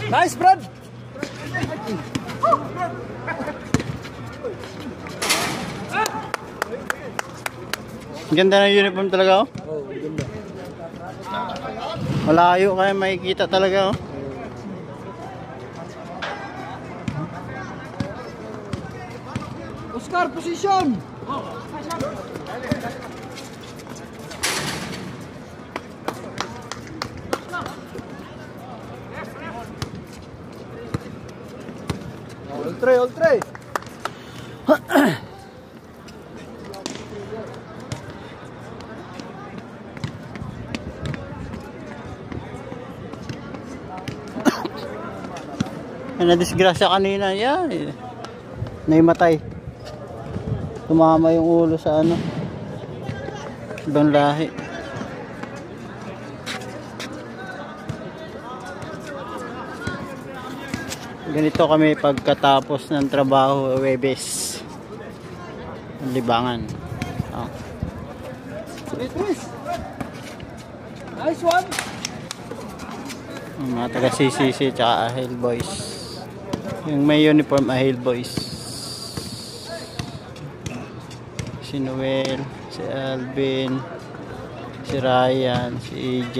Nice, Brad! Ganda ng uniform talaga, oh. Oh, ganda. Malayo kaya makikita talaga, oh. Oscar, position! All three, all three. Na-disgrasya kanina, yan. Naimatay. Tumama yung ulo sa ano, ibang lahi. Ganito kami pagkatapos ng trabaho, Webes, Libangan. Oh. Nice one. Mga taga CCC tsaka Ahel Boys. Yung may uniform Ahel Boys. Si Noel, si Alvin, si Ryan, si AJ.